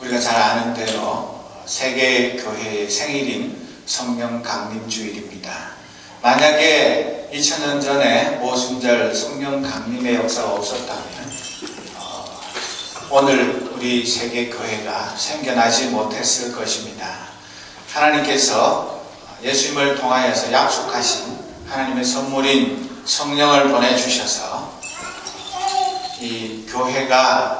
우리가 잘 아는 대로 세계 교회의 생일인 성령 강림 주일입니다. 만약에 2000년 전에 오순절 성령 강림의 역사가 없었다면 오늘 우리 세계 교회가 생겨나지 못했을 것입니다. 하나님께서 예수님을 통하여서 약속하신 하나님의 선물인 성령을 보내주셔서 이 교회가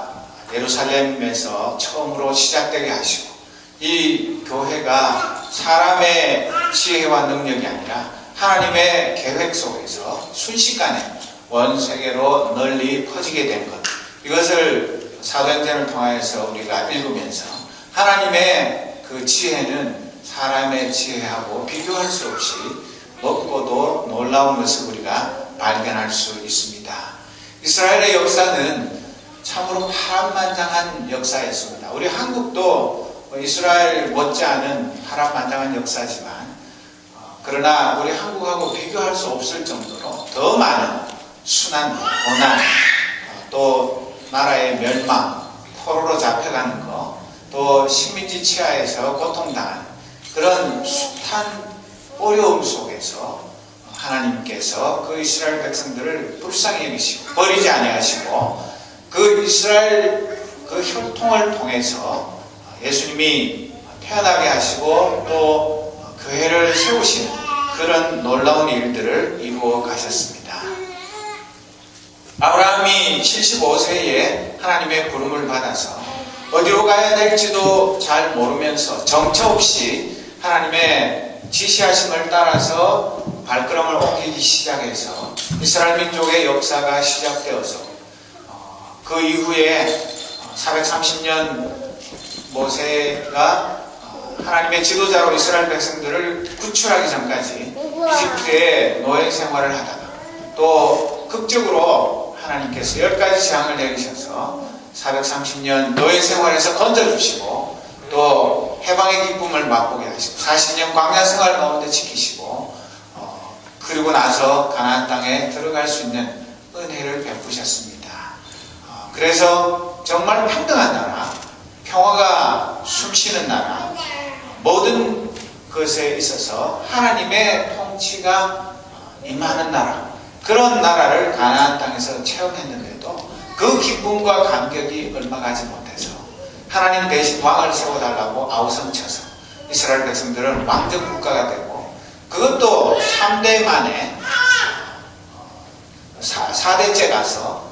예루살렘에서 처음으로 시작되게 하시고, 이 교회가 사람의 지혜와 능력이 아니라 하나님의 계획 속에서 순식간에 온 세계로 널리 퍼지게 된 것, 이것을 사도행전을 통하여서 우리가 읽으면서 하나님의 그 지혜는 사람의 지혜하고 비교할 수 없이 높고도 놀라운 것을 우리가 발견할 수 있습니다. 이스라엘의 역사는 참으로 파란만장한 역사였습니다. 우리 한국도 이스라엘 못지않은 파란만장한 역사지만, 그러나 우리 한국하고 비교할 수 없을 정도로 더 많은 순환, 고난, 또 나라의 멸망, 포로로 잡혀가는 것, 또 식민지 치하에서 고통당하는 그런 숱한 어려움 속에서 하나님께서 그 이스라엘 백성들을 불쌍히 여기시고 버리지 아니하시고, 그 이스라엘 그 혈통을 통해서 예수님이 태어나게 하시고 또 교회를 세우시는 그런 놀라운 일들을 이루어 가셨습니다. 아브라함이 75세에 하나님의 부름을 받아서 어디로 가야 될지도 잘 모르면서 정처 없이 하나님의 지시하심을 따라서 발걸음을 옮기기 시작해서 이스라엘 민족의 역사가 시작되어서, 그 이후에 430년 모세가 하나님의 지도자로 이스라엘 백성들을 구출하기 전까지 이집트에 노예 생활을 하다가, 또 극적으로 하나님께서 10가지 재앙을 내리셔서 430년 노예 생활에서 건져주시고, 또 해방의 기쁨을 맛보게 하시고 40년 광야 생활 가운데 지키시고, 그리고 나서 가나안 땅에 들어갈 수 있는 은혜를 베푸셨습니다. 그래서 정말 평등한 나라, 평화가 숨쉬는 나라, 모든 것에 있어서 하나님의 통치가 임하는 나라, 그런 나라를 가나안 땅에서 체험했는데도 그 기쁨과 감격이 얼마 가지 못해서 하나님 대신 왕을 세워달라고 아우성쳐서 이스라엘 백성들은 왕정 국가가 되고, 그것도 3대 만에 4대째 가서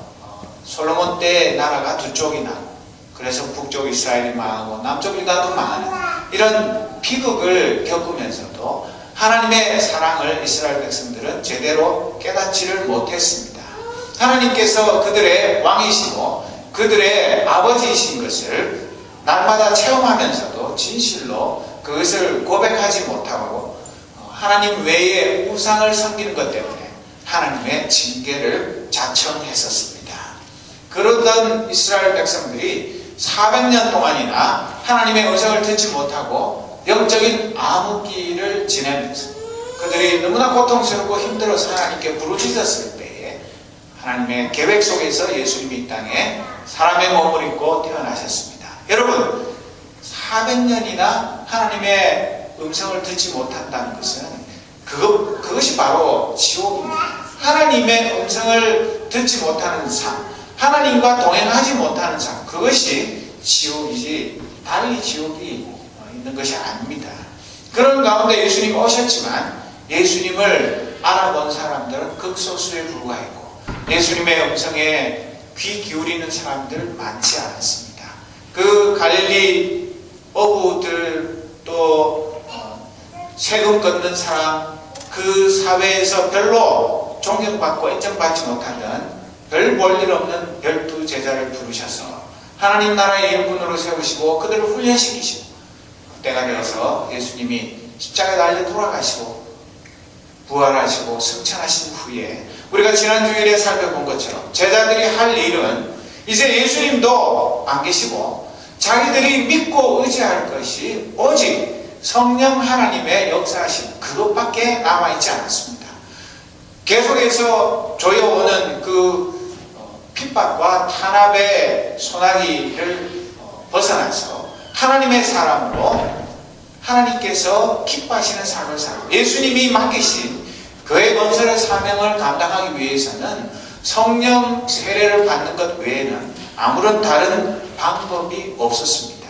솔로몬 때 나라가 두 쪽이 나고, 그래서 북쪽 이스라엘이 망하고 남쪽 유다도 망하는 이런 비극을 겪으면서도 하나님의 사랑을 이스라엘 백성들은 제대로 깨닫지를 못했습니다. 하나님께서 그들의 왕이시고 그들의 아버지이신 것을 날마다 체험하면서도 진실로 그것을 고백하지 못하고 하나님 외에 우상을 섬기는 것 때문에 하나님의 징계를 자청했었습니다. 그러던 이스라엘 백성들이 400년 동안이나 하나님의 음성을 듣지 못하고 영적인 암흑기를 지내면서 그들이 너무나 고통스럽고 힘들어서 하나님께 부르짖었을 때에 하나님의 계획 속에서 예수님이 이 땅에 사람의 몸을 입고 태어나셨습니다. 여러분, 400년이나 하나님의 음성을 듣지 못한다는 것은 그것이 바로 지옥입니다. 하나님의 음성을 듣지 못하는 삶, 하나님과 동행하지 못하는 삶, 그것이 지옥이지 달리 지옥이 있는 것이 아닙니다. 그런 가운데 예수님이 오셨지만 예수님을 알아본 사람들은 극소수에 불과했고 예수님의 음성에 귀 기울이는 사람들 많지 않았습니다. 그 갈릴리 어부들, 또 세금 걷는 사람, 그 사회에서 별로 존경받고 인정받지 못하던 별 볼 일 없는 12 제자를 부르셔서 하나님 나라의 일꾼으로 세우시고 그들을 훈련시키시고, 때가 되어서 예수님이 십자가에 달려 돌아가시고 부활하시고 승천하신 후에 우리가 지난 주일에 살펴본 것처럼 제자들이 할 일은 이제 예수님도 안 계시고 자기들이 믿고 의지할 것이 오직 성령 하나님의 역사하심, 그것밖에 남아있지 않았습니다. 계속해서 조여오는 그 핍박과 탄압의 소나기를 벗어나서 하나님의 사람으로 하나님께서 기뻐하시는 삶을 살고 예수님이 맡기신 교회 건설의 사명을 감당하기 위해서는 성령 세례를 받는 것 외에는 아무런 다른 방법이 없었습니다.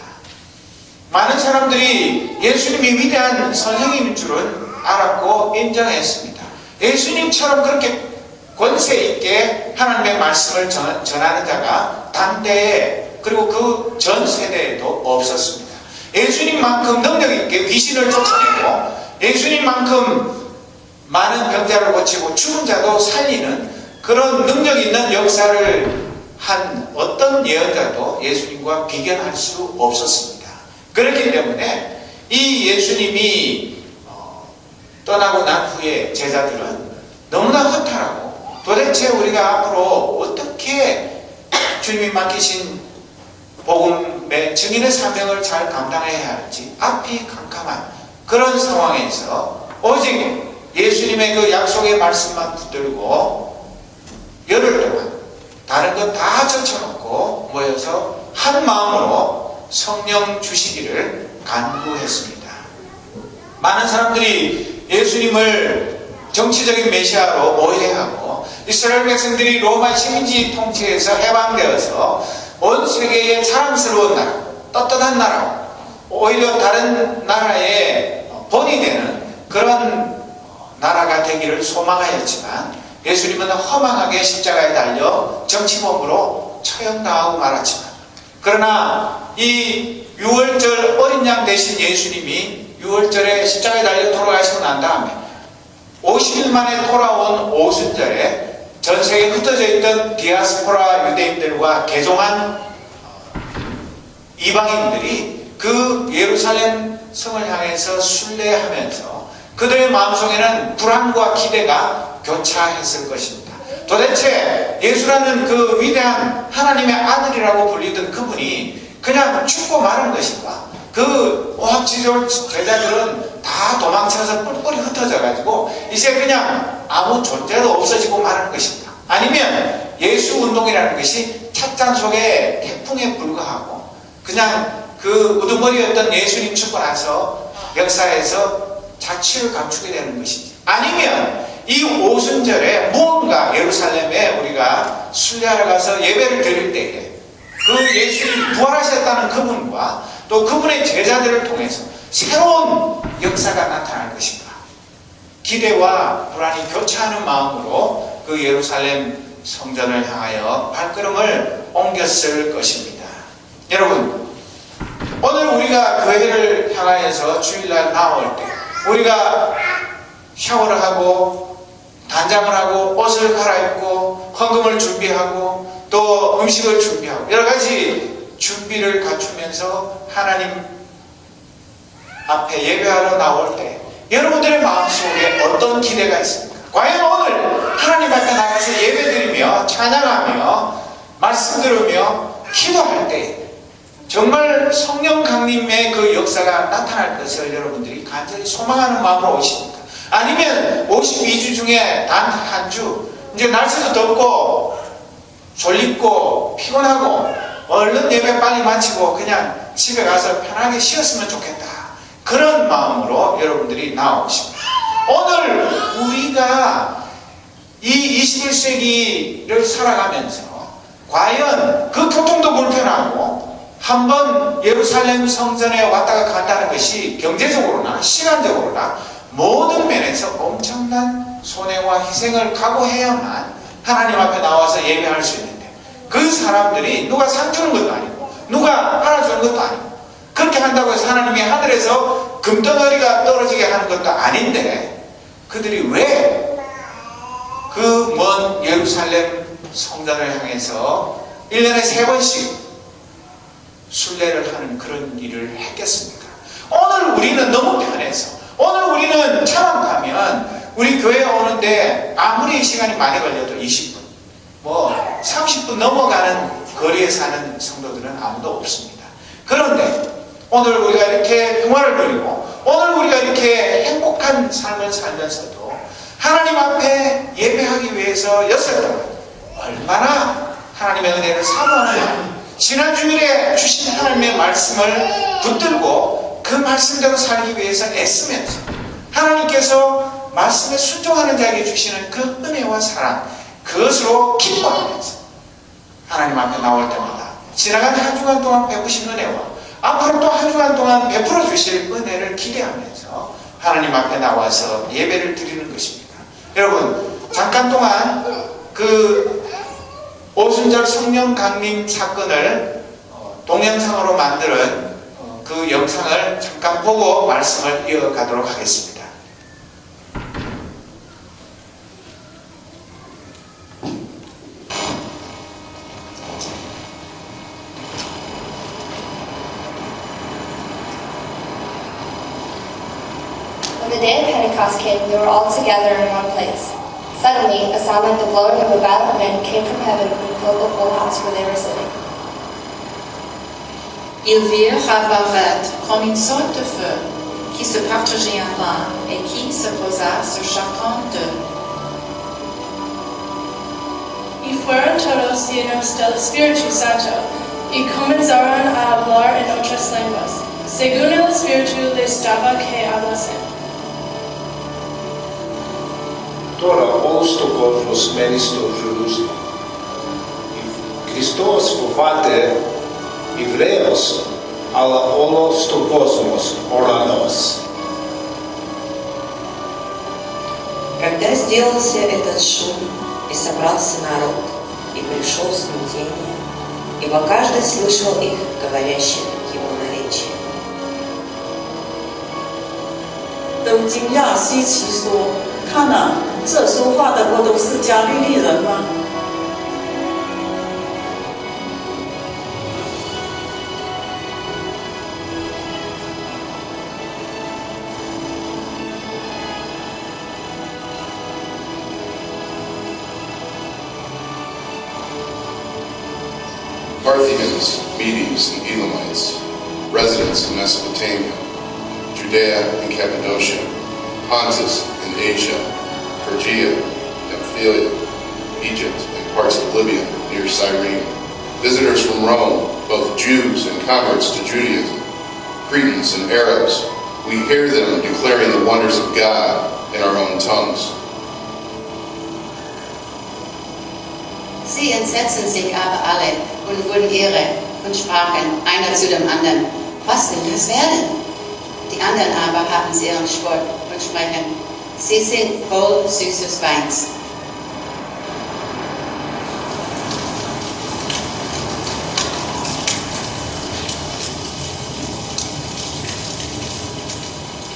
많은 사람들이 예수님이 위대한 선생님인 줄은 알았고 인정했습니다. 예수님처럼 그렇게 권세 있게 하나님의 말씀을 전하는 자가 당대에 그리고 그 전 세대에도 없었습니다. 예수님만큼 능력 있게 귀신을 쫓아내고 예수님만큼 많은 병자를 고치고 죽은 자도 살리는 그런 능력 있는 역사를 한 어떤 예언자도 예수님과 비견할 수 없었습니다. 그렇기 때문에 이 예수님이 떠나고 난 후에 제자들은 너무나 허탈하고 도대체 우리가 앞으로 어떻게 주님이 맡기신 복음의 증인의 사명을 잘 감당해야 할지 앞이 캄캄한 그런 상황에서 오직 예수님의 그 약속의 말씀만 붙들고 열흘 동안 다른 것 다 젖혀놓고 모여서 한 마음으로 성령 주시기를 간구했습니다. 많은 사람들이 예수님을 정치적인 메시아로 오해하고 이스라엘 백성들이 로마 식민지 통치에서 해방되어서 온 세계의 자랑스러운 나라, 떳떳한 나라, 오히려 다른 나라의 본이 되는 그런 나라가 되기를 소망하였지만 예수님은 허망하게 십자가에 달려 정치범으로 처형당하고 말았지만 그러나 이 6월절 어린 양 되신 예수님이 6월절에 십자가에 달려 돌아가시고 난 다음에 50일 만에 돌아온 오순절에 전 세계에 흩어져 있던 디아스포라 유대인들과 개종한 이방인들이 그 예루살렘 성을 향해서 순례하면서 그들의 마음속에는 불안과 기대가 교차했을 것입니다. 도대체 예수라는 그 위대한 하나님의 아들이라고 불리던 그분이 그냥 죽고 마는 것인가? 그 오합지졸 제자들은 다 도망쳐서 뿔뿔이 흩어져 가지고 이제 그냥 아무 존재도 없어지고 마는 것인가? 아니면 예수 운동이라는 것이 찻잔 속의 태풍에 불과하고 그냥 그 우두머리였던 예수님 죽고 나서 역사에서 자취를 감추게 되는 것인지, 아니면 이 오순절에 무언가 예루살렘에 우리가 순례하러 가서 예배를 드릴 때에 그 예수님이 부활하셨다는 그분과 또 그분의 제자들을 통해서 새로운 역사가 나타날 것인가? 기대와 불안이 교차하는 마음으로 그 예루살렘 성전을 향하여 발걸음을 옮겼을 것입니다. 여러분, 오늘 우리가 교회를 향하여서 주일날 나올 때 우리가 샤워를 하고 단장을 하고 옷을 갈아입고 헌금을 준비하고 또 음식을 준비하고 여러 가지 준비를 갖추면서 하나님 앞에 예배하러 나올 때 여러분들의 마음속에 어떤 기대가 있습니까? 과연 오늘 하나님 앞에 나가서 예배드리며 찬양하며 말씀 들으며 기도할 때 정말 성령 강림의 그 역사가 나타날 것을 여러분들이 간절히 소망하는 마음으로 오십니까? 아니면 52주 중에 단 한 주 이제 날씨도 덥고 졸립고 피곤하고 얼른 예배 빨리 마치고 그냥 집에 가서 편하게 쉬었으면 좋겠다, 그런 마음으로 여러분들이 나오십니다. 오늘 우리가 이 21세기를 살아가면서 과연 그 교통도 불편하고 한번 예루살렘 성전에 왔다가 간다는 것이 경제적으로나 시간적으로나 모든 면에서 엄청난 손해와 희생을 각오해야만 하나님 앞에 나와서 예배할 수 있는데, 그 사람들이 누가 상 주는 것도 아니고 누가 하나 주는 것도 아니고 그렇게 한다고 해서 하나님이 하늘에서 금덩어리가 떨어지게 하는 것도 아닌데 그들이 왜 그 먼 예루살렘 성전을 향해서 1년에 3번씩 순례를 하는 그런 일을 했겠습니까? 오늘 우리는 너무 편해서, 오늘 우리는 차만 타면 우리 교회에 오는데 아무리 시간이 많이 걸려도 20분, 30분 넘어가는 거리에 사는 성도들은 아무도 없습니다. 그런데 오늘 우리가 이렇게 평화를 누리고 오늘 우리가 이렇게 행복한 삶을 살면서도 하나님 앞에 예배하기 위해서 6달 동안 얼마나 하나님의 은혜를 사모하는 마음, 지난 주일에 주신 하나님의 말씀을 붙들고 그 말씀대로 살기 위해서 애쓰면서 하나님께서 말씀에 순종하는 자에게 주시는 그 은혜와 사랑, 그것으로 기뻐하면서 하나님 앞에 나올 때마다 지나간 한 주간 동안 베푸신 은혜와 앞으로 또 한 주간 동안 베풀어 주실 은혜를 기대하면서 하나님 앞에 나와서 예배를 드리는 것입니다. 여러분, 잠깐 동안 그 오순절 성령 강림 사건을 동영상으로 만드는 그 영상을 잠깐 보고 말씀을 이어가도록 하겠습니다. When the day of Pentecost came, they were all together in one place. Suddenly, a sound like the blowing of a violent wind came from heaven and filled the whole house where they were sitting. Ils virent apparaître comme une sorte de feu qui se partageait en plein et qui se posa sur chacun d'eux. Y fueron todos llenos del Espíritu Santo y comenzaron a hablar en otras lenguas, según el Espíritu les daba que hablasen. Τώρα όλος ο κόσμος μένει στο Ιερουσαλήμ. Χριστός φοβάται Εβραίος, αλλά όλος ο κόσμος ουρανός. Когда сделался этот шум, и собрался народ, и пришел смятение, ибо каждый слышал их, говорящих его наречием. 都惊讶稀奇说：“看啊，这说话的不都是加利利人吗？” Parthians, Medes, and Elamites, residents in Mesopotamia, Judea and Cappadocia, Pontus and Asia, Phrygia, Pamphylia, Egypt, and parts of Libya near Cyrene, visitors from Rome, both Jews and converts to Judaism, Cretans and Arabs, we hear them declaring the wonders of God in our own tongues. Sie entsetzten sich aber alle und wurden irre und sprachen einer zu dem anderen: Was will das werden? Die anderen aber haben sie ihren Spott und sprechen: Sie sind voll süßes Weins.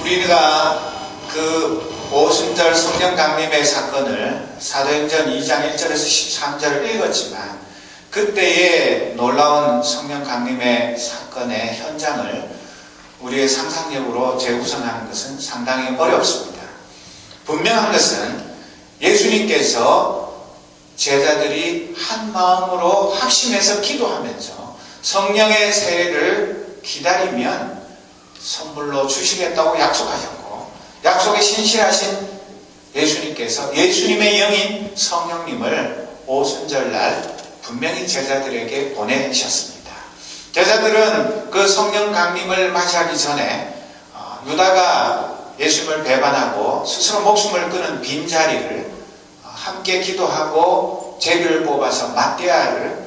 우리가 그 오순절 성령 강림의 사건을 사도행전 2장 1절에서 13절을 읽었지만 그때의 놀라운 성령 강림의 사건의 현장을 우리의 상상력으로 재구성하는 것은 상당히 어렵습니다. 분명한 것은 예수님께서 제자들이 한 마음으로 합심해서 기도하면서 성령의 세례를 기다리면 선물로 주시겠다고 약속하셨고, 약속에 신실하신 예수님께서 예수님의 영인 성령님을 오순절날 분명히 제자들에게 보내셨습니다. 제자들은 그 성령 강림을 맞이하기 전에 유다가 예수님을 배반하고 스스로 목숨을 끊은 빈자리를 함께 기도하고 제비를 뽑아서 matthea를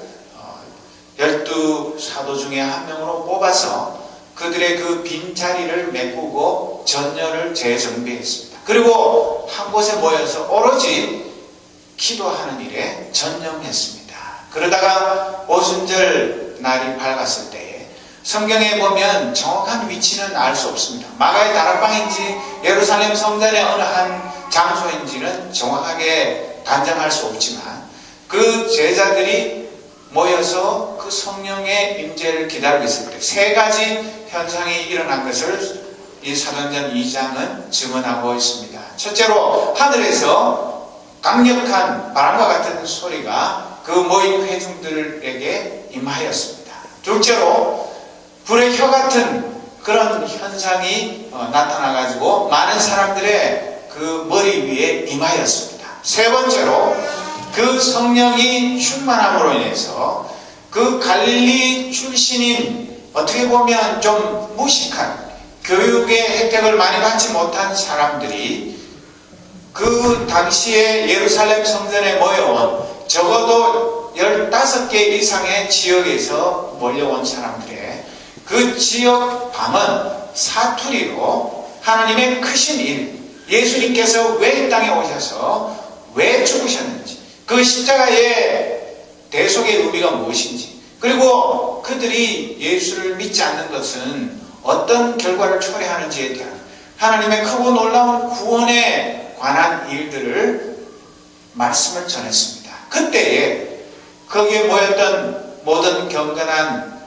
12사도 중에 한 명으로 뽑아서 그들의 그 빈자리를 메꾸고 전열을 재정비했습니다. 그리고 한 곳에 모여서 오로지 기도하는 일에 전념했습니다. 그러다가 오순절 날이 밝았을 때에 성경에 보면 정확한 위치는 알 수 없습니다. 마가의 다락방인지 예루살렘 성전의 어느 한 장소인지는 정확하게 단정할 수 없지만 그 제자들이 모여서 그 성령의 임재를 기다리고 있을 때 세 가지 현상이 일어난 것을 이 사도행전 2장은 증언하고 있습니다. 첫째로 하늘에서 강력한 바람과 같은 소리가 그 모인 회중들에게 임하였습니다. 둘째로 불의 혀 같은 그런 현상이 나타나가지고 많은 사람들의 그 머리 위에 임하였습니다. 세 번째로 그 성령이 충만함으로 인해서 그 그 갈릴리 출신인 어떻게 보면 좀 무식한 교육의 혜택을 많이 받지 못한 사람들이 그 당시에 예루살렘 성전에 모여온 적어도 15개 이상의 지역에서 몰려온 사람들의 그 지역 방은 사투리로 하나님의 크신 일, 예수님께서 왜 이 땅에 오셔서 왜 죽으셨는지, 그 십자가의 대속의 의미가 무엇인지, 그리고 그들이 예수를 믿지 않는 것은 어떤 결과를 초래하는지에 대한 하나님의 크고 놀라운 구원에 관한 일들을 말씀을 전했습니다. 그때에 거기에 모였던 모든 경건한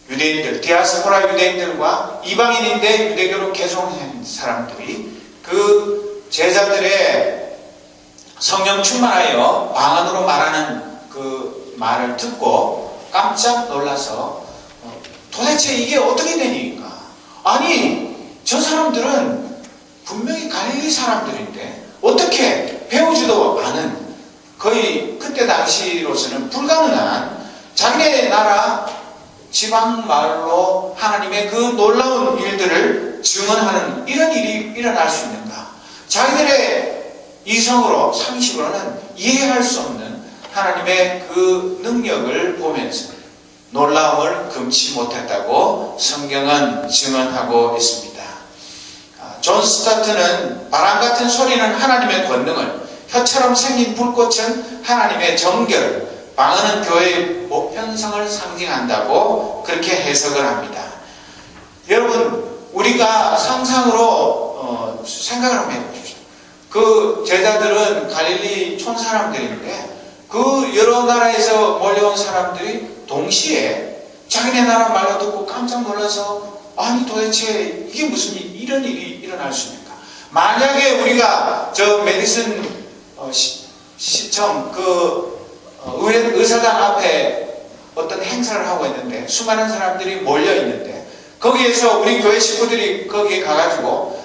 유대인들, 디아스포라 유대인들과 이방인인데 유대교로 개종한 사람들이 그 제자들의 성령 충만하여 방언으로 말하는 그 말을 듣고 깜짝 놀라서 도대체 이게 어떻게 된 일인가? 아니, 저 사람들은 분명히 갈릴리 사람들인데 어떻게 배우지도 않은, 거의 그때 당시로서는 불가능한 자기네 나라 지방 말로 하나님의 그 놀라운 일들을 증언하는 이런 일이 일어날 수 있는가? 자기들의 이성으로, 상식으로는 이해할 수 없는 하나님의 그 능력을 보면서 놀라움을 금치 못했다고 성경은 증언하고 있습니다. 존 스타트는 바람 같은 소리는 하나님의 권능을, 혀처럼 생긴 불꽃은 하나님의 정결, 방언은 교회의 보편성을 상징한다고 그렇게 해석을 합니다. 여러분, 우리가 상상으로 생각을 한번 해보십시오. 그 제자들은 갈릴리 촌 사람들인데 그 여러 나라에서 몰려온 사람들이 동시에 자기네 나라 말로 듣고 깜짝 놀라서, 아니 도대체 이게 무슨 이런 일이 일어날 수 있을까? 만약에 우리가 저 메디슨 시청 그 의사당 앞에 어떤 행사를 하고 있는데 수많은 사람들이 몰려 있는데 거기에서 우리 교회 식구들이 거기에 가가지고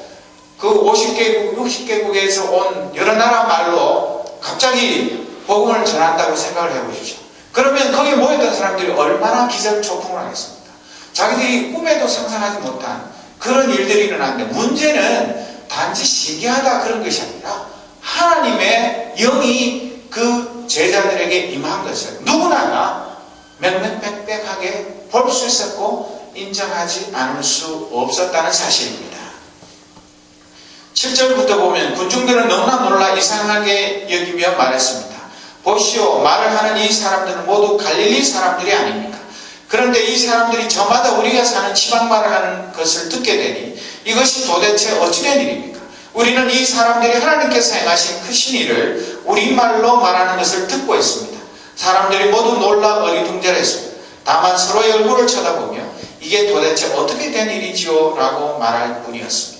그 50개국, 60개국에서 온 여러 나라 말로 갑자기 복음을 전한다고 생각을 해보십시오. 그러면 거기에 모였던 사람들이 얼마나 기절초풍을 하겠습니까? 자기들이 꿈에도 상상하지 못한 그런 일들이 일어났는데, 문제는 단지 신기하다 그런 것이 아니라 하나님의 영이 그 제자들에게 임한 것을 누구나 명명백백하게 볼 수 있었고 인정하지 않을 수 없었다는 사실입니다. 7절부터 보면 군중들은 너무나 놀라 이상하게 여기며 말했습니다. 보시오, 말을 하는 이 사람들은 모두 갈릴리 사람들이 아닙니까? 그런데 이 사람들이 저마다 우리가 사는 지방말을 하는 것을 듣게 되니 이것이 도대체 어찌된 일입니까? 우리는 이 사람들이 하나님께서 행하신 크신 일을 우리말로 말하는 것을 듣고 있습니다. 사람들이 모두 놀라 어리둥절했습니다. 다만 서로의 얼굴을 쳐다보며 이게 도대체 어떻게 된 일이지요? 라고 말할 뿐이었습니다.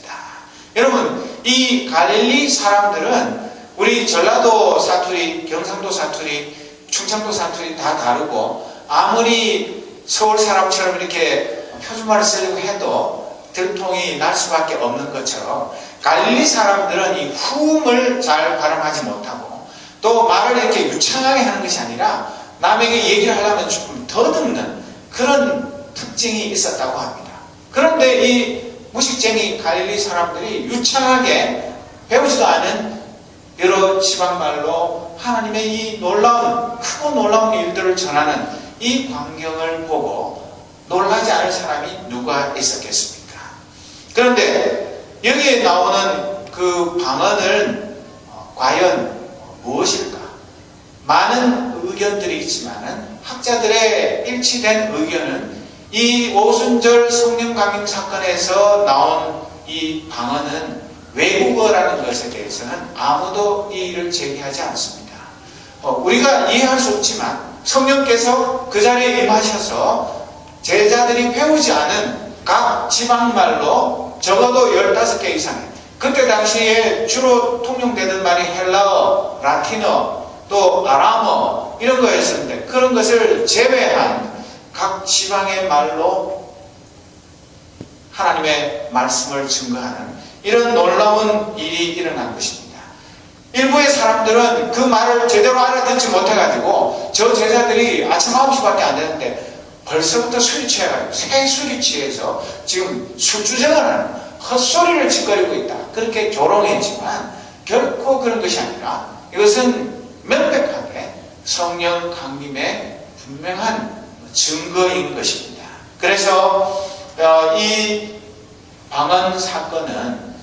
여러분, 이 갈릴리 사람들은 우리 전라도 사투리, 경상도 사투리, 충청도 사투리 다 다르고, 아무리 서울 사람처럼 이렇게 표준말을 쓰려고 해도 들통이 날 수밖에 없는 것처럼 갈릴리 사람들은 이 후음을 잘 발음하지 못하고 또 말을 이렇게 유창하게 하는 것이 아니라 남에게 얘기를 하려면 조금 더듬는 그런 특징이 있었다고 합니다. 그런데 이 무식쟁이 갈릴리 사람들이 유창하게 배우지도 않은 여러 지방말로 하나님의 이 놀라운, 크고 놀라운 일들을 전하는 이 광경을 보고 놀라지 않을 사람이 누가 있었겠습니까? 그런데 여기에 나오는 그 방언은 과연 무엇일까? 많은 의견들이 있지만은 학자들의 일치된 의견은 이 오순절 성령 강림 사건에서 나온 이 방언은 외국어라는 것에 대해서는 아무도 이의를 제기하지 않습니다. 우리가 이해할 수 없지만 성령께서 그 자리에 임하셔서 제자들이 배우지 않은 각 지방말로 적어도 15개 이상의, 그때 당시에 주로 통용되는 말이 헬라어, 라틴어, 또 아람어 이런 거였었는데 그런 것을 제외한 각 지방의 말로 하나님의 말씀을 증거하는 이런 놀라운 일이 일어난 것입니다. 일부의 사람들은 그 말을 제대로 알아듣지 못해가지고 저 제자들이 아침 9시밖에 안 되는데 벌써부터 술이 취해가지고 새 술이 취해서 지금 술주정을 하는 헛소리를 짓거리고 있다. 그렇게 조롱했지만 결코 그런 것이 아니라 이것은 명백하게 성령 강림의 분명한 증거인 것입니다. 그래서 이 방언 사건은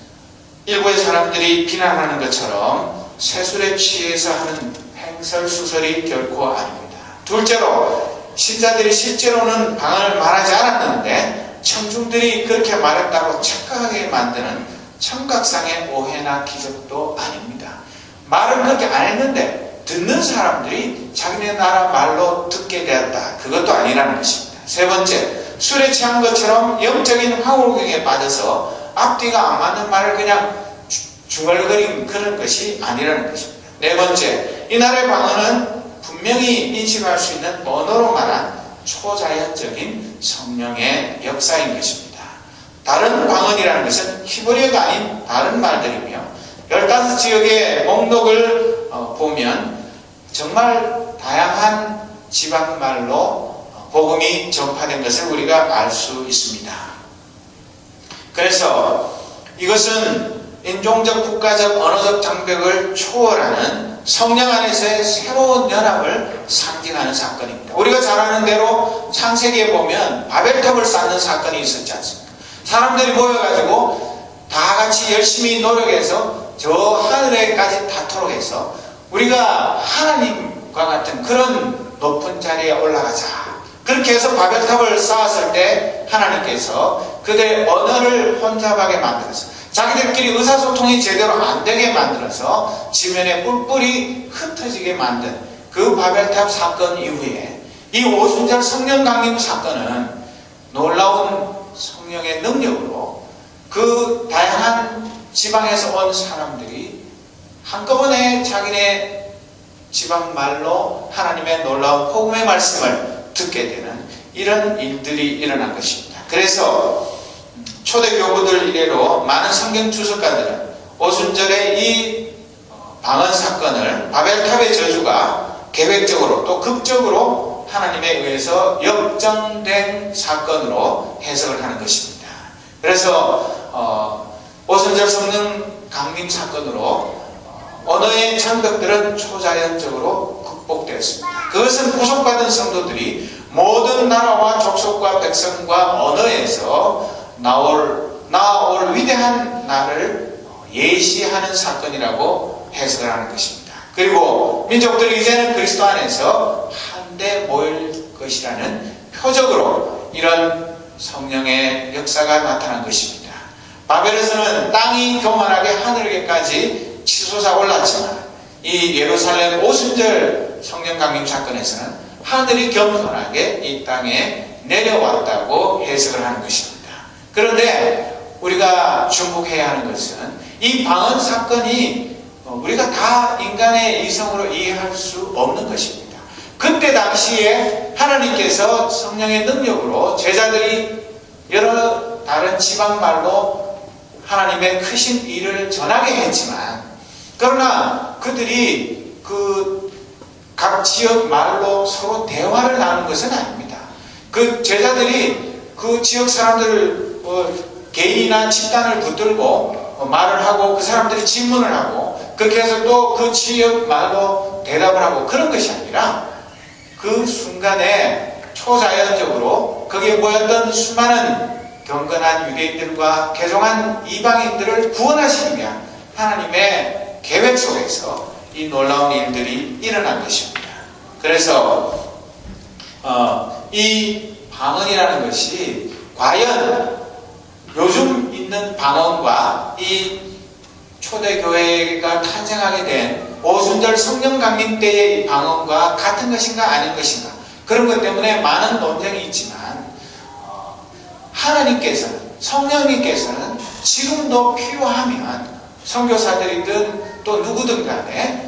일부의 사람들이 비난하는 것처럼 새술에 취해서 하는 횡설수설이 결코 아닙니다. 둘째로 신자들이 실제로는 방언을 말하지 않았는데 청중들이 그렇게 말했다고 착각하게 만드는 청각상의 오해나 기적도 아닙니다. 말은 그렇게 안 했는데 듣는 사람들이 자기네 나라 말로 듣게 되었다. 그것도 아니라는 것입니다. 세 번째, 술에 취한 것처럼 영적인 황홀경에 빠져서 앞뒤가 안 맞는 말을 그냥 중얼거린 그런 것이 아니라는 것입니다. 네 번째, 이날의 방언은 분명히 인식할 수 있는 언어로 말한 초자연적인 성령의 역사인 것입니다. 다른 방언이라는 것은 히브리어가 아닌 다른 말들이며 15지역의 목록을 보면 정말 다양한 지방말로 복음이 전파된 것을 우리가 알 수 있습니다. 그래서 이것은 인종적, 국가적, 언어적 장벽을 초월하는 성령 안에서의 새로운 연합을 상징하는 사건입니다. 우리가 잘 아는 대로 창세기에 보면 바벨탑을 쌓는 사건이 있었지 않습니까? 사람들이 모여가지고 다 같이 열심히 노력해서 저 하늘에까지 닿도록 해서 우리가 하나님과 같은 그런 높은 자리에 올라가자. 그렇게 해서 바벨탑을 쌓았을 때 하나님께서 그들의 언어를 혼잡하게 만들어서 자기들끼리 의사소통이 제대로 안 되게 만들어서 지면에 뿔뿔이 흩어지게 만든 그 바벨탑 사건 이후에 이 오순절 성령 강림 사건은 놀라운 성령의 능력으로 그 다양한 지방에서 온 사람들이 한꺼번에 자기네 지방 말로 하나님의 놀라운 복음의 말씀을 듣게 되는 이런 일들이 일어난 것입니다. 그래서 초대교부들 이래로 많은 성경 주석가들은 오순절의 이 방언 사건을 바벨탑의 저주가 계획적으로 또 극적으로 하나님에 의해서 역정된 사건으로 해석을 하는 것입니다. 그래서 오순절 성령 강림 사건으로 언어의 장벽들은 초자연적으로 극복되었습니다. 그것은 구속받은 성도들이 모든 나라와 족속과 백성과 언어에서 나올 위대한 날을 예시하는 사건이라고 해석을 하는 것입니다. 그리고 민족들이 이제는 그리스도 안에서 한데 모일 것이라는 표적으로 이런 성령의 역사가 나타난 것입니다. 바벨에서는 땅이 교만하게 하늘에까지 치솟아 올랐지만 이 예루살렘 오순절 성령 강림 사건에서는 하늘이 겸손하게 이 땅에 내려왔다고 해석을 하는 것입니다. 그런데 우리가 주목해야 하는 것은 이 방언 사건이 우리가 다 인간의 이성으로 이해할 수 없는 것입니다. 그때 당시에 하나님께서 성령의 능력으로 제자들이 여러 다른 지방말로 하나님의 크신 일을 전하게 했지만 그러나 그들이 그 각 지역 말로 서로 대화를 나눈 것은 아닙니다. 그 제자들이 그 지역 사람들 개인이나 집단을 붙들고 말을 하고 그 사람들이 질문을 하고 그렇게 해서 또 그 지역 말로 대답을 하고 그런 것이 아니라 그 순간에 초자연적으로 거기에 모였던 수많은 경건한 유대인들과 개종한 이방인들을 구원하시기 위한 하나님의 계획 속에서 이 놀라운 일들이 일어난 것입니다. 그래서 이 방언이라는 것이 과연 요즘 있는 방언과 이 초대교회가 탄생하게 된 오순절 성령 강림 때의 이 방언과 같은 것인가 아닌 것인가 그런 것 때문에 많은 논쟁이 있지만 하나님께서는 성령님께서는 지금도 필요하면 선교사들이든 또 누구든 간에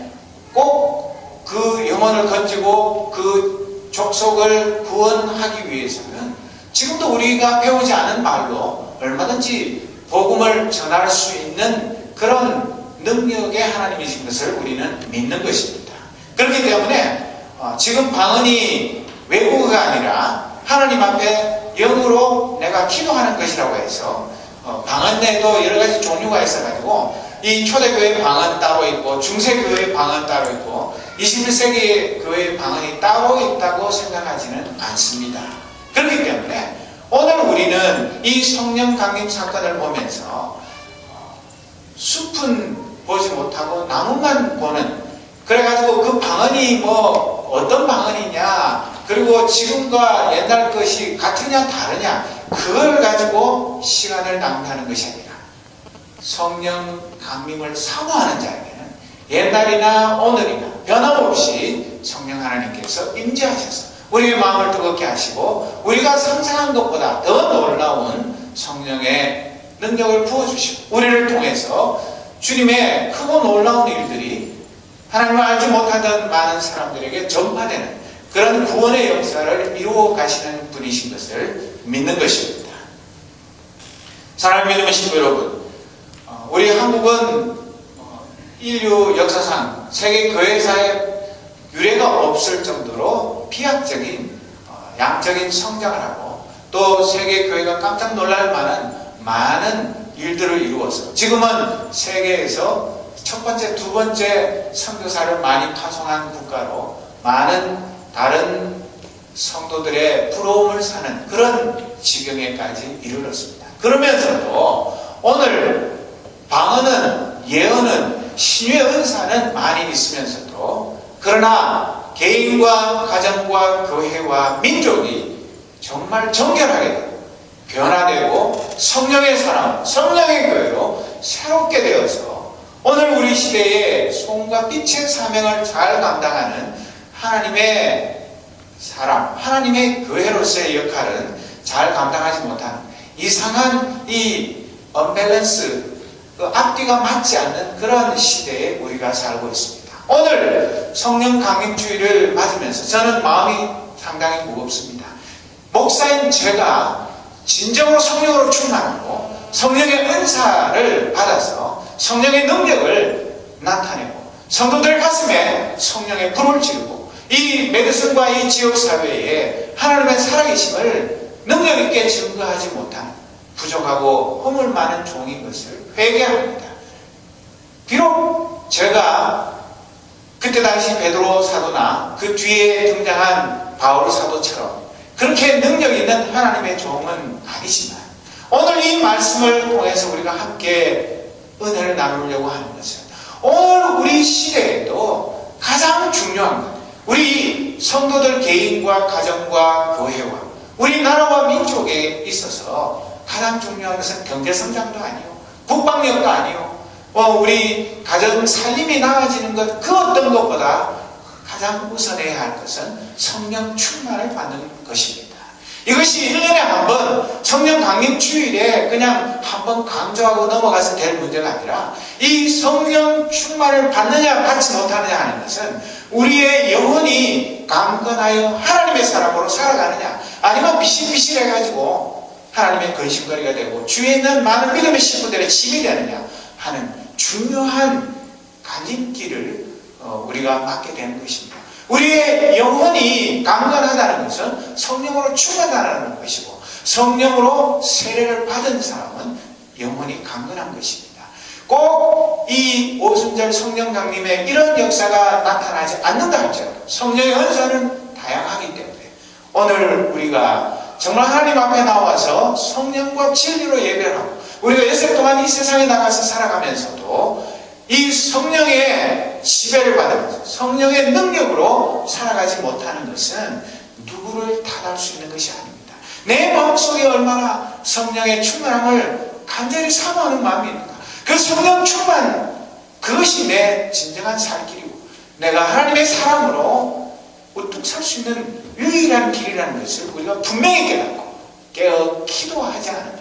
꼭 그 영혼을 건지고 그 족속을 구원하기 위해서는 지금도 우리가 배우지 않은 말로 얼마든지 복음을 전할 수 있는 그런 능력의 하나님이신 것을 우리는 믿는 것입니다. 그렇기 때문에 지금 방언이 외국어가 아니라 하나님 앞에 영으로 내가 기도하는 것이라고 해서 방언 내에도 여러 가지 종류가 있어가지고 이 초대교회 방언 따로 있고 중세교회 방언 따로 있고 21세기 교회 방언이 따로 있다고 생각하지는 않습니다. 그렇기 때문에 오늘 우리는 이 성령 강림 사건을 보면서 숲은 보지 못하고 나무만 보는, 그래가지고 그 방언이 뭐 어떤 방언이냐, 그리고 지금과 옛날 것이 같으냐 다르냐, 그걸 가지고 시간을 낭비하는 것이 아니라 성령 강림을 사모하는 자에게는 옛날이나 오늘이나 변함없이 성령 하나님께서 임재하셔서 우리의 마음을 뜨겁게 하시고 우리가 상상한 것보다 더 놀라운 성령의 능력을 부어주시고 우리를 통해서 주님의 크고 놀라운 일들이 하나님을 알지 못하던 많은 사람들에게 전파되는 그런 구원의 역사를 이루어 가시는 분이신 것을 믿는 것입니다. 사랑하는 믿음의 신부 여러분, 우리 한국은 인류 역사상 세계 교회사에 유례가 없을 정도로 비약적인 양적인 성장을 하고 또 세계 교회가 깜짝 놀랄 만한 많은 일들을 이루어서 지금은 세계에서 첫 번째, 두 번째 선교사를 많이 파송한 국가로 많은 다른 성도들의 부러움을 사는 그런 지경에까지 이르렀습니다. 그러면서도 오늘 방언은, 예언은, 신유의 은사는 많이 있으면서도 그러나 개인과 가정과 교회와 민족이 정말 정결하게 되고 변화되고 성령의 사람, 성령의 교회로 새롭게 되어서 오늘 우리 시대의 소금과 빛의 사명을 잘 감당하는 하나님의 사람, 하나님의 교회로서의 역할은 잘 감당하지 못하는 이상한 이 언밸런스, 앞뒤가 맞지 않는 그런 시대에 우리가 살고 있습니다. 오늘 성령 강림주의를 맞으면서 저는 마음이 상당히 무겁습니다. 목사인 제가 진정으로 성령으로 충만하고 성령의 은사를 받아서 성령의 능력을 나타내고 성도들 가슴에 성령의 불을 지르고 이 메디슨과 이 지역사회에 하나님의 살아계심을 능력 있게 증거하지 못한 부족하고 허물 많은 종인 것을 회개합니다. 비록 제가 그때 당시 베드로 사도나 그 뒤에 등장한 바울 사도처럼 그렇게 능력 있는 하나님의 종은 아니지만 오늘 이 말씀을 통해서 우리가 함께 은혜를 나누려고 하는 것은 오늘 우리 시대에도 가장 중요한 것, 우리 성도들 개인과 가정과 교회와 우리나라와 민족에 있어서 가장 중요한 것은 경제성장도 아니요, 국방력도 아니요, 우리 가정 살림이 나아지는 것, 그 어떤 것보다 가장 우선해야 할 것은 성령 충만을 받는 것입니다. 이것이 1년에 한 번 성령 강림 주일에 그냥 한 번 강조하고 넘어가서 될 문제가 아니라 이 성령 충만을 받느냐 받지 못하느냐 하는 것은 우리의 영혼이 강건하여 하나님의 사람으로 살아가느냐 아니면 비실비실해가지고 하나님의 근심거리가 되고 주위에 있는 많은 믿음의 식구들의 짐이 되느냐 하는 중요한 갈림길을 우리가 맞게 되는 것입니다. 우리의 영혼이 강건하다는 것은 성령으로 충만하다는 것이고 성령으로 세례를 받은 사람은 영혼이 강건한 것입니다. 꼭 이 오순절 성령 강림에 이런 역사가 나타나지 않는다 할지라도 성령의 은사는 다양하기 때문에 오늘 우리가 정말 하나님 앞에 나와서 성령과 진리로 예배를 하고 우리가 여세 동안 이 세상에 나가서 살아가면서도 이 성령의 지배를 받으면서 성령의 능력으로 살아가지 못하는 것은 누구를 탓할 수 있는 것이 아닙니다. 내 마음속에 얼마나 성령의 충만함을 간절히 사모하는 마음이 있는가. 그 성령 충만, 그것이 내 진정한 살 길이고 내가 하나님의 사람으로 우뚝 살 수 있는 유일한 길이라는 것을 우리가 분명히 깨닫고 깨어 기도하지 않으면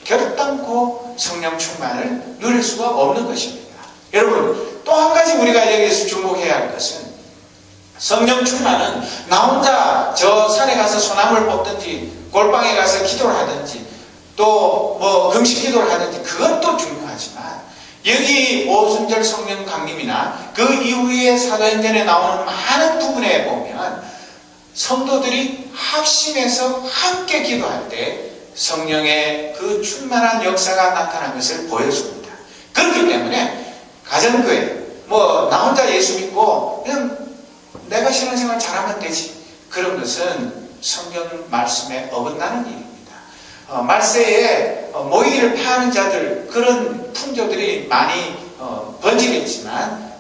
결단코 성령 충만을 누릴 수가 없는 것입니다. 여러분, 또 한 가지 우리가 여기에서 주목해야 할 것은 성령 충만은 나 혼자 저 산에 가서 소나무를 뽑든지 골방에 가서 기도를 하든지 또 뭐 금식 기도를 하든지 그것도 중요하지만 여기 오순절 성령 강림이나 그 이후에 사도행전에 나오는 많은 부분에 보면 성도들이 합심해서 함께 기도할 때 성령의 그 충만한 역사가 나타난 것을 보여줍니다. 그렇기 때문에 가정교회 나 혼자 예수 믿고 그냥 내가 신앙생활 잘하면 되지, 그런 것은 성경 말씀에 어긋나는 일입니다. 말세에 모이기를 패하는 자들, 그런 풍조들이 많이 번지겠지만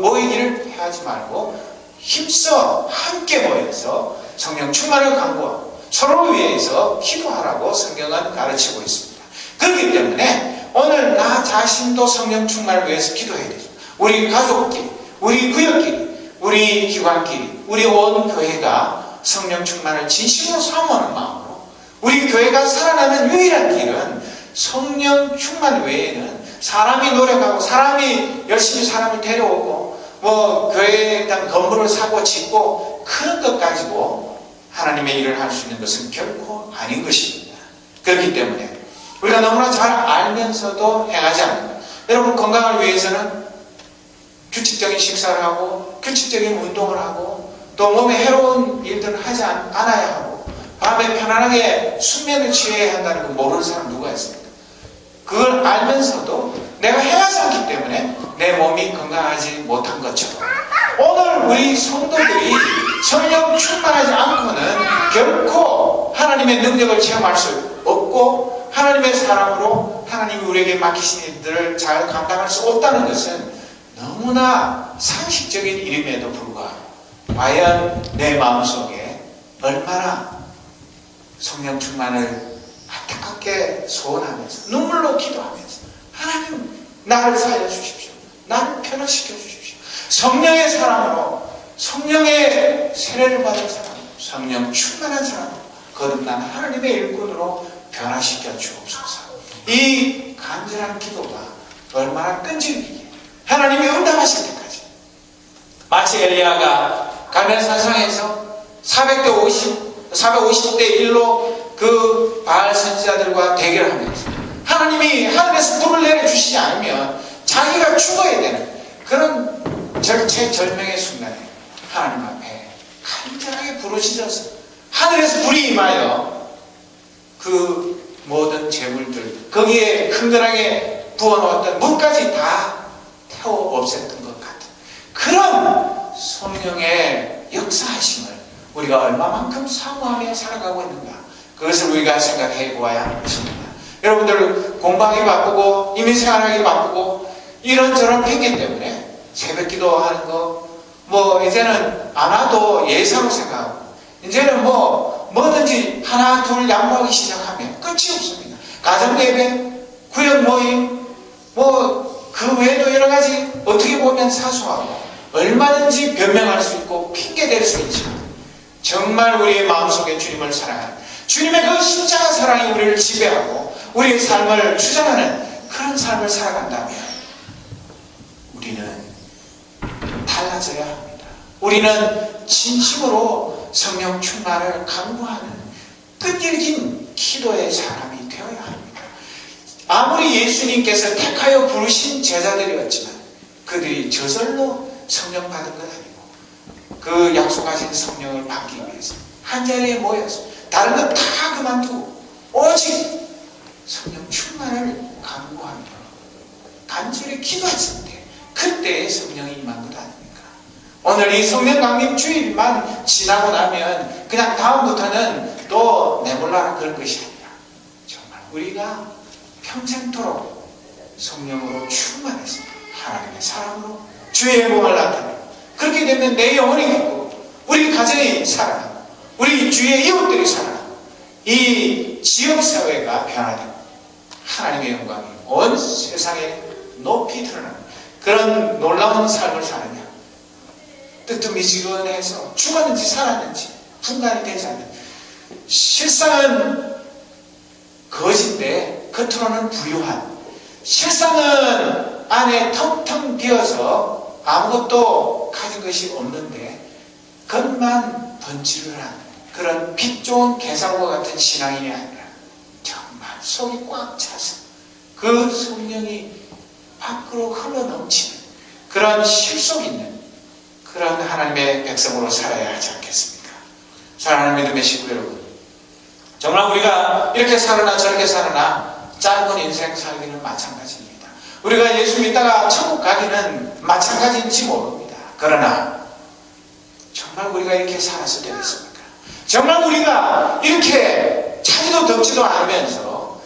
모이기를 패하지 말고 힘써 함께 모여서 성령 충만을 강구하고 서로를 위해서 기도하라고 성경은 가르치고 있습니다. 그렇기 때문에 오늘 나 자신도 성령 충만을 위해서 기도해야 되죠. 우리 가족끼리, 우리 구역끼리, 우리 기관끼리, 우리 온 교회가 성령 충만을 진심으로 사모하는 마음으로, 우리 교회가 살아나는 유일한 길은 성령 충만 외에는 사람이 노력하고 사람이 열심히 사람을 데려오고 교회에 일단 건물을 사고 짓고 그런 것 가지고 하나님의 일을 할 수 있는 것은 결코 아닌 것입니다. 그렇기 때문에 우리가 너무나 잘 알면서도 행하지 않는 것. 여러분, 건강을 위해서는 규칙적인 식사를 하고 규칙적인 운동을 하고 또 몸에 해로운 일들을 하지 않아야 하고 밤에 편안하게 숙면을 취해야 한다는 거 모르는 사람 누가 있습니까? 그걸 알면서도 내가 해하지 않기 때문에 내 몸이 건강하지 못한 것처럼 오늘 우리 성도들이 성령 충만하지 않고는 결코 하나님의 능력을 체험할 수 없고 하나님의 사랑으로 하나님이 우리에게 맡기신 일들을 잘 감당할 수 없다는 것은 너무나 상식적인 일임에도 불구하고 과연 내 마음속에 얼마나 성령 충만을 안타깝게 소원하면서 눈물로 기도하면서 하나님 나를 살려주십시오, 나를 변화시켜 주십시오, 성령의 사람으로 성령의 세례를 받은 사람으로 성령 충만한 사람으로 거듭난 하나님의 일꾼으로 변화시켜 주옵소서. 이 간절한 기도가 얼마나 끈질기게 하나님이 응답하실 때까지, 마치 엘리야가 갈멜산상에서 450대 1로 그 바알 선지자들과 대결하면서 하나님이 하늘에서 불을 내려주시지 않으면 자기가 죽어야 되는 그런 절체절명의 순간에 하나님 앞에 간절하게 부르짖어서 하늘에서 불이 임하여 그 모든 재물들, 거기에 흥건하게 부어놓았던 물까지 다 태워 없앴던 것 같은 그런 성령의 역사하심을 우리가 얼마만큼 사모하며 살아가고 있는가, 그것을 우리가 생각해 보아야 하는 것입니다. 여러분들 공부하기 바쁘고 이민생활하기 바쁘고 이런저런 핑계 때문에 새벽기도 하는 거 이제는 안 와도 예사로 생각하고 이제는 뭐든지 하나 둘 양보하기 시작하면 끝이 없습니다. 가정예배, 구역 모임 그 외에도 여러 가지 어떻게 보면 사소하고 얼마든지 변명할 수 있고 핑계댈 수 있지만 정말 우리의 마음속에 주님을 사랑하는 주님의 그 십자가 사랑이 우리를 지배하고 우리의 삶을 주장하는 그런 삶을 살아간다면 우리는 달라져야 합니다. 우리는 진심으로 성령 충만을 강구하는 끈질긴 기도의 사람이 되어야 합니다. 아무리 예수님께서 택하여 부르신 제자들이었지만 그들이 저절로 성령 받은 것 아니고 그 약속하신 성령을 받기 위해서 한자리에 모여서 다른 것 다 그만두고 오직 성령 충만을 강구하며 간절히 기도했을 때 그때의 성령이 임한 것 아닙니까? 오늘 이 성령 강림 주일만 지나고 나면 그냥 다음부터는 또 내몰라라 그런 것이 아니라 정말 우리가 평생토록 성령으로 충만해서 하나님의 사랑으로 주의 몸을 나타내고 그렇게 되면 내 영혼이 있고 우리 가정이 살아나고 우리 주위의 이웃들이 살아나고 이 지역사회가 변화되고 하나님의 영광이 온 세상에 높이 드러나는 그런 놀라운 삶을 사느냐, 뜨뜻미지근해서 죽었는지 살았는지 분간이 되지 않는, 실상은 거짓인데 겉으로는 부유한, 실상은 안에 텅텅 비어서 아무것도 가진 것이 없는데 겉만 번지를 하는 그런 빛 좋은 개사과 같은 신앙인이 아니라 정말 속이 꽉 차서 그 성령이 밖으로 흘러넘치는 그런 실속 있는 그런 하나님의 백성으로 살아야 하지 않겠습니까? 사랑하는 믿음의 식구 여러분, 정말 우리가 이렇게 살으나 저렇게 살으나 짧은 인생 살기는 마찬가지입니다. 우리가 예수 믿다가 천국 가기는 마찬가지인지 모릅니다. 그러나 정말 우리가 이렇게 살아서 되겠습니까? 정말 우리가 이렇게 차지도 덥지도 않으면서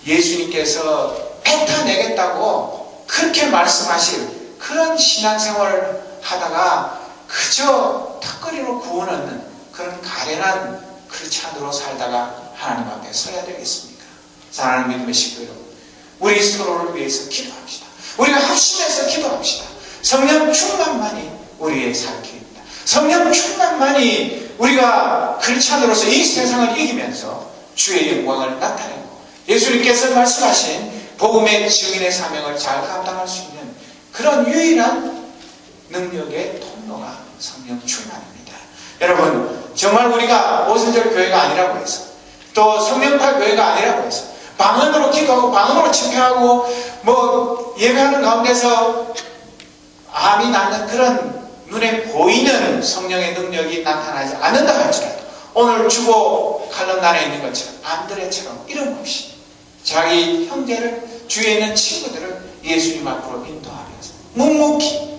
예수님께서 뱉어내겠다고 그렇게 말씀하실 그런 신앙생활을 하다가 그저 턱걸이로 구원 얻는 그런 가련한 크리스찬으로 살다가 하나님 앞에 서야 되겠습니까? 사랑하는 믿음의 식구 여러분, 우리 서로를 위해서 기도합시다. 우리가 합심해서 기도합시다. 성령 충만만이 우리의 살 길입니다. 성령 충만만이 우리가 크리스찬으로서 이 세상을 이기면서 주의 영광을 나타내고 예수님께서 말씀하신 복음의 증인의 사명을 잘 감당할 수 있는 그런 유일한 능력의 통로가 성령 충만입니다. 여러분, 정말 우리가 오순절 교회가 아니라고 해서 또 성령파 교회가 아니라고 해서 방언으로 기도하고 방언으로 집회하고 뭐 예배하는 가운데서 암이 낫는 그런 눈에 보이는 성령의 능력이 나타나지 않는다 할지라도 오늘 주보 칼럼단에 있는 것처럼 안드레처럼 이름 없이 자기 형제를, 주위에 있는 친구들을 예수님 앞으로 인도하면서 묵묵히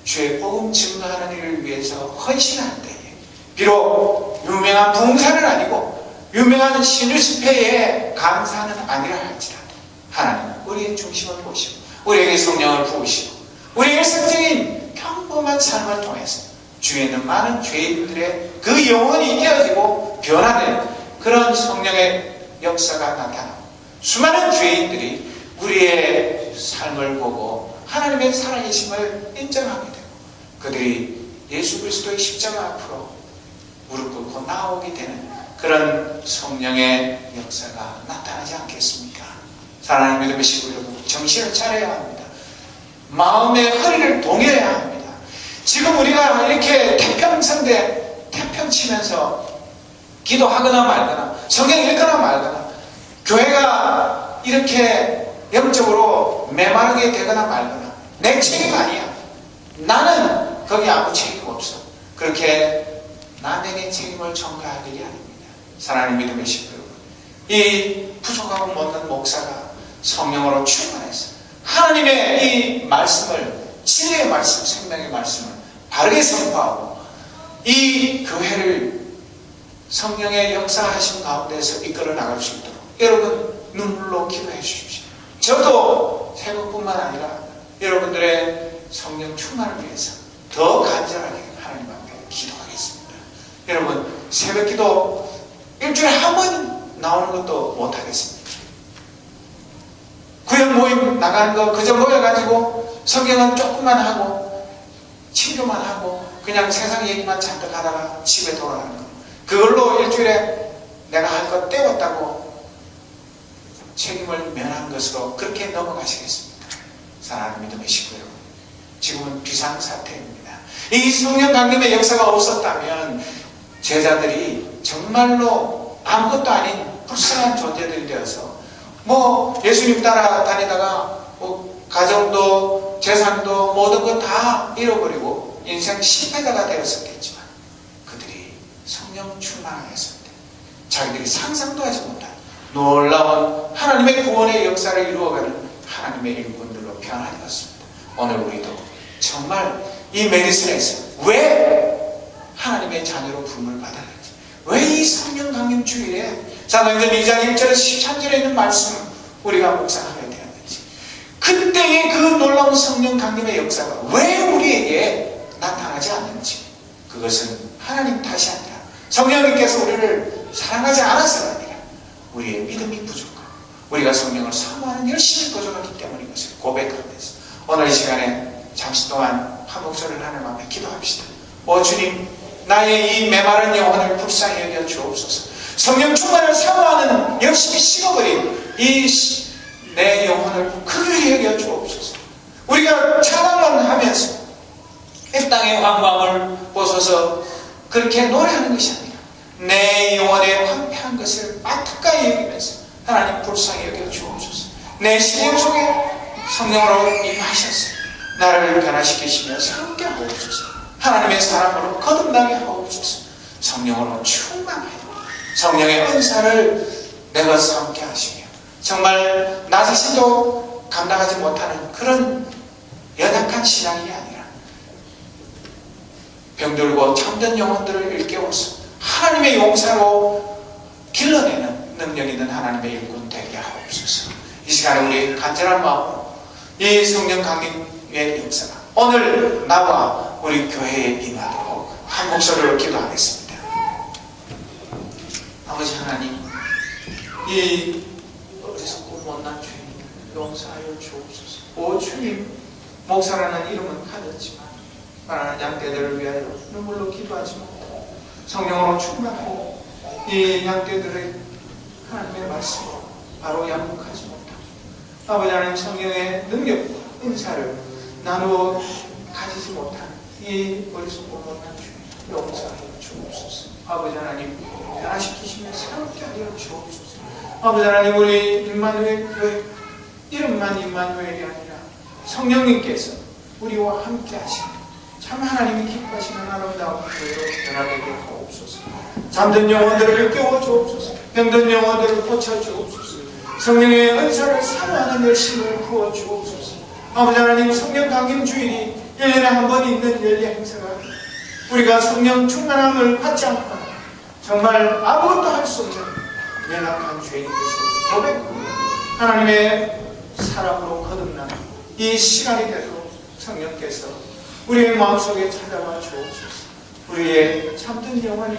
주의 복음 증거하는 일을 위해서 헌신할 때에 비록 유명한 봉사는 아니고 유명한 신유집회의 강사는 아니라 할지라도 하나님은 우리의 중심을 보시고 우리에게 성령을 부으시고 우리의 성적인 평범한 삶을 통해서 주위에 있는 많은 죄인들의 그 영혼이 깨어지고 변화되는 그런 성령의 역사가 나타나고 수많은 죄인들이 우리의 삶을 보고 하나님의 살아계심을 인정하게 되고 그들이 예수 그리스도의 십자가 앞으로 무릎 꿇고 나오게 되는 그런 성령의 역사가 나타나지 않겠습니까? 사랑하는 믿음의 식구 여러분, 정신을 차려야 합니다. 마음의 허리를 동여야 합니다. 지금 우리가 이렇게 태평 치면서 기도하거나 말거나 성경 읽거나 말거나 교회가 이렇게 영적으로 메마르게 되거나 말거나 내 책임 아니야. 나는 거기 아무 책임 없어. 그렇게 남에게 책임을 전가할 일이 아닙니다. 사랑하는 믿음의 식구 여러분, 이 부족하고 못난 목사가 성령으로 충만해서 하나님의 이 말씀을, 진리의 말씀, 생명의 말씀을 바르게 선포하고 이 교회를 성령의 역사하신 가운데서 이끌어 나갈 수 있도록 여러분 눈물로 기도해 주십시오. 저도 새벽뿐만 아니라 여러분들의 성령 충만을 위해서 더 간절하게 하나님 앞에 기도하겠습니다. 여러분, 새벽 기도 일주일에 한 번 나오는 것도 못하겠습니다. 구역 모임 나가는 거 그저 모여가지고 성경은 조금만 하고 친교만 하고 그냥 세상 얘기만 잔뜩 하다가 집에 돌아가는 거, 그걸로 일주일에 내가 할 것 때웠다고 책임을 면한 것으로 그렇게 넘어가시겠습니까? 사랑하는 믿음의 식구 여러분, 지금은 비상사태입니다. 이 성령 강림의 역사가 없었다면 제자들이 정말로 아무것도 아닌 불쌍한 존재들이 되어서 뭐 예수님 따라다니다가 뭐 가정도 재산도 모든 것 다 잃어버리고 인생 실패자가 되었었겠지만 그들이 성령 충만했을 때 자기들이 상상도 하지 못한 놀라운 하나님의 구원의 역사를 이루어가는 하나님의 일꾼들로 변화되었습니다. 오늘 우리도 정말 이 메디슨에서 왜 하나님의 자녀로 부름을 받았는지, 왜 이 성령 강림 주일에 사도행전 2장 1절에서 13절에 있는 말씀 우리가 묵상하게 되었는지, 그때의 그 놀라운 성령 강림의 역사가 왜 우리에게 나타나지 않는지, 그것은 하나님 탓이 아니라 성령님께서 우리를 사랑하지 않아서가 아니라 우리의 믿음이 부족하고 우리가 성령을 사모하는 열심히 부족하기 때문인 것을 고백하면서 오늘 이 시간에 잠시 동안 한 목소리를 하나님 앞에 기도합시다. 오 주님, 나의 이 메마른 영혼을 불쌍히 여겨 주옵소서. 성령 충만을 사모하는 열심히 식어버린 이 내 영혼을 긍휼히 여겨 주옵소서. 우리가 찬양만 하면서 이 땅의 황망을 벗어서 그렇게 노래하는 것이 아니라 내 영혼의 황폐한 것을 안타까이 여기면서 하나님 불쌍히 여겨 주옵소서. 내 심령 속에 성령으로 임하셔서 나를 변화시키시면서 함께 하옵소서. 하나님의 사랑으로 거듭나게 하옵소서. 성령으로 충만하여 성령의 은사를 내 것을 함께 하시며 정말 나 자신도 감당하지 못하는 그런 연약한 신앙이 아니라 병들고 잠든 영혼들을 일깨워서 하나님의 용사로 길러내는 능력 있는 하나님의 일꾼 되게 하옵소서. 이 시간에 우리 간절한 마음으로 이 성령 강림의 역사가 오늘 나와 우리 교회에 임하도록 한 목소리로 기도하겠습니다. 아버지 하나님, 이 어리석고 못난 죄인을 용서하여 주옵소서. 오 주님, 목사라는 이름은 가졌지만 가난한 양떼들을 위하여 눈물로 기도하지 못하고 성령으로 충만하고 이 양떼들의 하나님의 말씀으로 바로 양육하지 못하고 아버지 하나님 성령의 능력과 은사를 나누어 가지지 못하는 이 어리석고 못난 죄인을 용서하여 주옵소서. 아버지 하나님, 변화시키시며 새롭게 하여 주옵소서. 아버지 하나님, 우리 임마누엘 교회 이름만 임마누엘이 아니라 성령님께서 우리와 함께 하시는 참 하나님이 기뻐하시는 아름다운 교회로 변화되게 하옵소서. 잠든 영혼들을 일깨워 주옵소서. 병든 영혼들을 고쳐 주옵소서. 성령의 은사를 사모하는 열심을 부어 주옵소서. 아버지 하나님, 성령 강림 주일이 1년에 한 번 있는 연례 행사가 우리가 성령 충만함을 받지 않거나 정말 아무것도 할 수 없는 연약한 죄인이 되시고 고백하고 하나님의 사랑으로 거듭나는 이 시간이 되도록 성령께서 우리의 마음속에 찾아와 주옵소서. 우리의 잠든 영혼이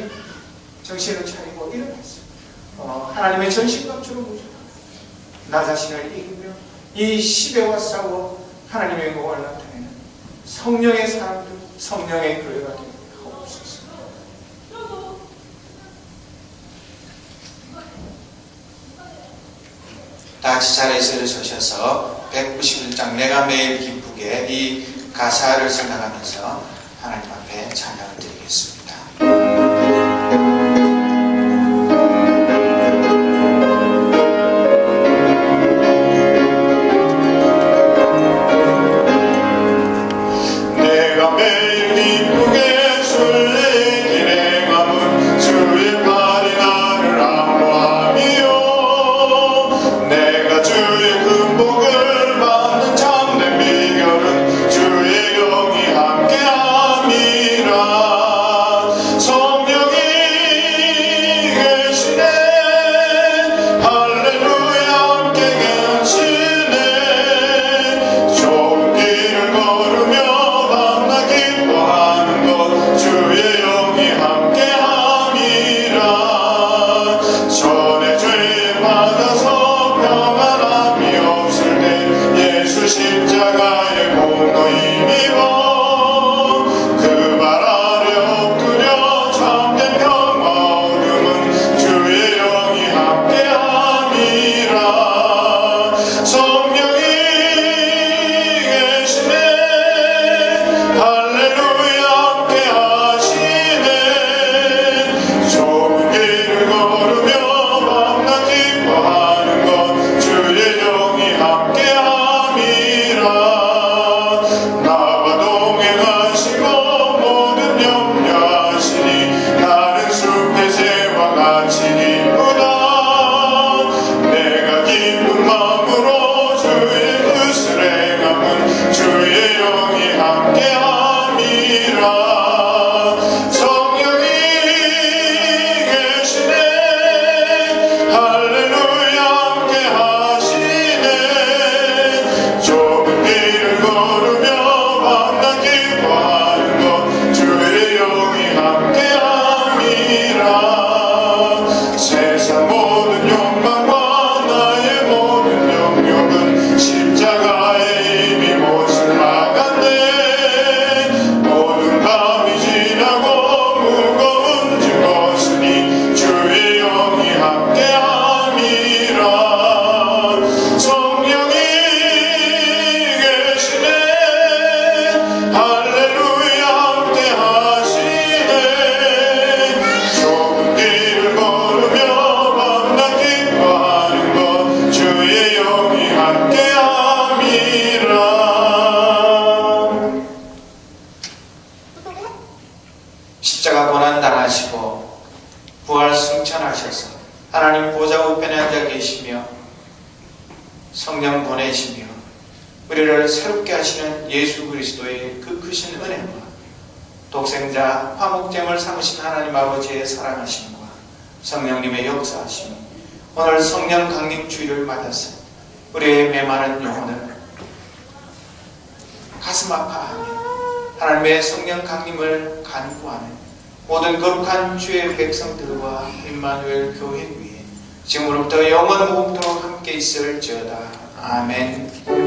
정신을 차리고 일어나서 하나님의 전신갑주로 무장하고 나 자신을 이기며 이 시대와 싸워 하나님의 영광을 나타내는 성령의 사람들, 성령의 교회가 되게 하옵소서. 다 같이 자리에서 일어서셔서 191장 내가 매일 기쁘게 이 가사를 생각하면서 하나님 앞에 찬양을 드리겠습니다. 내가 매일 기쁘게 주의 길에 가면 주의 발이 나를 안보하며 내가 주의 금복을 받는 참된 비결은 주의 영이 함께함이라. 우편에 앉아 계시며 성령 보내시며 우리를 새롭게 하시는 예수 그리스도의 그 크신 은혜와 독생자 화목제물 삼으신 하나님 아버지의 사랑하심과 성령님의 역사하심이 오늘 성령 강림 주일을 맞아서 우리의 메마른 영혼을 가슴 아파하며 하나님의 성령 강림을 간구하는 모든 거룩한 주의 백성들과 임마누엘 교회 위에 지금으로부터 영원토록 함께 있을지어다. 아멘.